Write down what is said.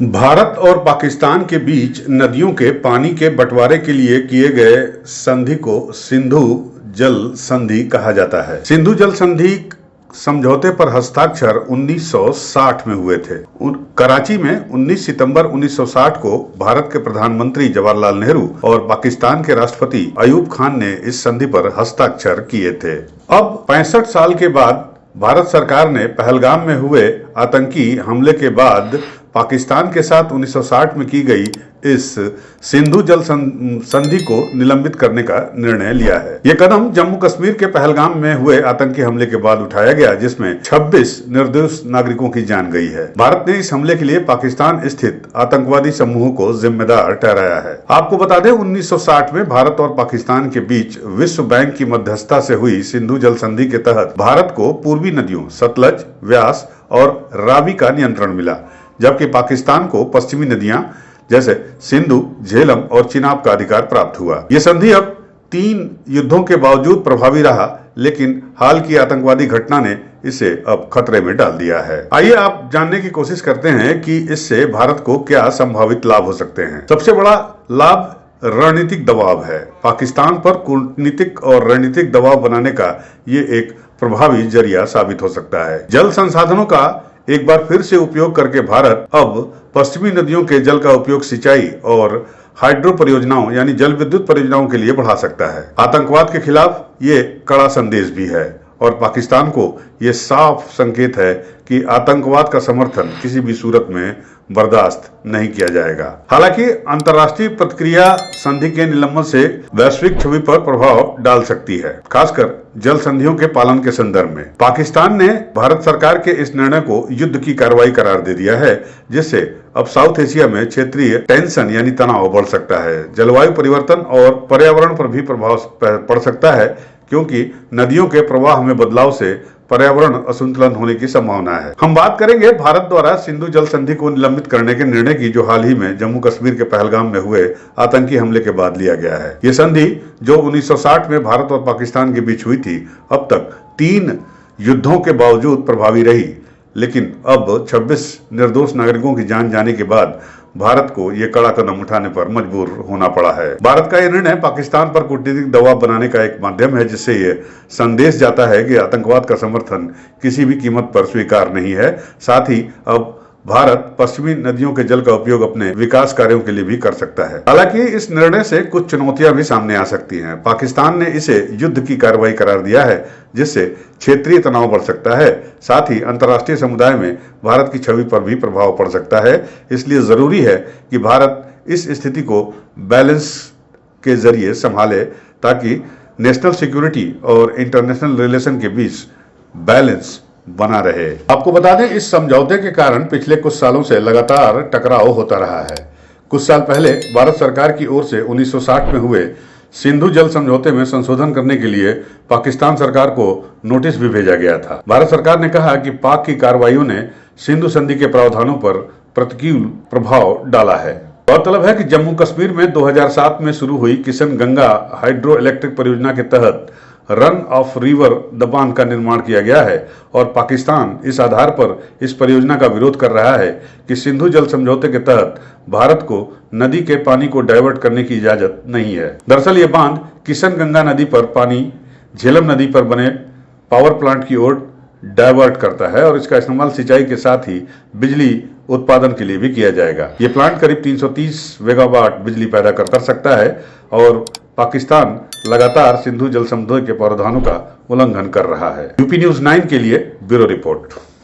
भारत और पाकिस्तान के बीच नदियों के पानी के बंटवारे के लिए किए गए संधि को सिंधु जल संधि कहा जाता है। सिंधु जल संधि समझौते पर हस्ताक्षर 1960 में हुए थे। कराची में 19 सितंबर 1960 को भारत के प्रधानमंत्री जवाहरलाल नेहरू और पाकिस्तान के राष्ट्रपति अयूब खान ने इस संधि पर हस्ताक्षर किए थे। अब 65 साल के बाद भारत सरकार ने पहलगाम में हुए आतंकी हमले के बाद पाकिस्तान के साथ 1960 में की गई इस सिंधु जल संधि को निलंबित करने का निर्णय लिया है। यह कदम जम्मू कश्मीर के पहलगाम में हुए आतंकी हमले के बाद उठाया गया, जिसमें 26 निर्दोष नागरिकों की जान गई है। भारत ने इस हमले के लिए पाकिस्तान स्थित आतंकवादी समूह को जिम्मेदार ठहराया है। आपको बता दें, 1960 में भारत और पाकिस्तान के बीच विश्व बैंक की मध्यस्थता से हुई सिंधु जल संधि के तहत भारत को पूर्वी नदियों सतलज, व्यास और रावी का नियंत्रण मिला, जबकि पाकिस्तान को पश्चिमी नदियां जैसे सिंधु, झेलम और चिनाब का अधिकार प्राप्त हुआ। यह संधि अब 3 युद्धों के बावजूद प्रभावी रहा, लेकिन हाल की आतंकवादी घटना ने इसे अब खतरे में डाल दिया है। आइए आप जानने की कोशिश करते हैं कि इससे भारत को क्या संभावित लाभ हो सकते हैं। सबसे बड़ा लाभ रणनीतिक दबाव है। पाकिस्तान पर कूटनीतिक और रणनीतिक दबाव बनाने का ये एक प्रभावी जरिया साबित हो सकता है। जल संसाधनों का एक बार फिर से उपयोग करके भारत अब पश्चिमी नदियों के जल का उपयोग सिंचाई और हाइड्रो परियोजनाओं यानी जल विद्युत परियोजनाओं के लिए बढ़ा सकता है। आतंकवाद के खिलाफ ये कड़ा संदेश भी है और पाकिस्तान को ये साफ संकेत है कि आतंकवाद का समर्थन किसी भी सूरत में बर्दाश्त नहीं किया जाएगा। हालांकि अंतर्राष्ट्रीय प्रतिक्रिया संधि के निलंबन से वैश्विक छवि पर प्रभाव डाल सकती है, खासकर जल संधियों के पालन के संदर्भ में। पाकिस्तान ने भारत सरकार के इस निर्णय को युद्ध की कार्रवाई करार दे दिया है, जिससे अब साउथ एशिया में क्षेत्रीय टेंशन यानी तनाव बढ़ सकता है। जलवायु परिवर्तन और पर्यावरण पर भी प्रभाव पड़ सकता है, क्योंकि नदियों के प्रवाह में बदलाव से पर्यावरण असंतुलन होने की संभावना है। हम बात करेंगे भारत द्वारा सिंधु जल संधि को निलंबित करने के निर्णय की, जो हाल ही में जम्मू कश्मीर के पहलगाम में हुए आतंकी हमले के बाद लिया गया है। यह संधि जो 1960 में भारत और पाकिस्तान के बीच हुई थी, अब तक 3 युद्धों के बावजूद प्रभावी रही, लेकिन अब 26 निर्दोष नागरिकों की जान जाने के बाद भारत को यह कड़ा कदम उठाने पर मजबूर होना पड़ा है। भारत का यह निर्णय पाकिस्तान पर कूटनीतिक दबाव बनाने का एक माध्यम है, जिससे यह संदेश जाता है कि आतंकवाद का समर्थन किसी भी कीमत पर स्वीकार नहीं है। साथ ही अब भारत पश्चिमी नदियों के जल का उपयोग अपने विकास कार्यों के लिए भी कर सकता है। हालांकि इस निर्णय से कुछ चुनौतियां भी सामने आ सकती हैं। पाकिस्तान ने इसे युद्ध की कार्रवाई करार दिया है, जिससे क्षेत्रीय तनाव बढ़ सकता है। साथ ही अंतर्राष्ट्रीय समुदाय में भारत की छवि पर भी प्रभाव पड़ सकता है। इसलिए जरूरी है कि भारत इस स्थिति को बैलेंस के जरिए संभाले, ताकि नेशनल सिक्योरिटी और इंटरनेशनल रिलेशन के बीच बैलेंस बना रहे। आपको बता दें, इस समझौते के कारण पिछले कुछ सालों से लगातार टकराव होता रहा है। कुछ साल पहले भारत सरकार की ओर से 1960 में हुए सिंधु जल समझौते में संशोधन करने के लिए पाकिस्तान सरकार को नोटिस भी भेजा गया था। भारत सरकार ने कहा कि पाक की कार्रवाइयों ने सिंधु संधि के प्रावधानों पर प्रतिकूल प्रभाव डाला है। गौरतलब है कि जम्मू कश्मीर में 2007 में शुरू हुई किशन गंगा हाइड्रो इलेक्ट्रिक परियोजना के तहत रन ऑफ रिवर दबान का निर्माण किया गया है और पाकिस्तान इस आधार पर इस परियोजना का विरोध कर रहा है कि सिंधु जल समझौते के तहत भारत को नदी के पानी को डाइवर्ट करने की इजाजत नहीं है। दरअसल ये बांध किशन गंगा नदी पर पानी झेलम नदी पर बने पावर प्लांट की ओर डाइवर्ट करता है और इसका इस्तेमाल सिंचाई के साथ ही बिजली उत्पादन के लिए भी किया जाएगा। ये प्लांट करीब 330 मेगावाट बिजली पैदा कर सकता है और पाकिस्तान लगातार सिंधु जल समझौते के प्रावधानों का उल्लंघन कर रहा है। यूपी न्यूज़ 9 के लिए ब्यूरो रिपोर्ट।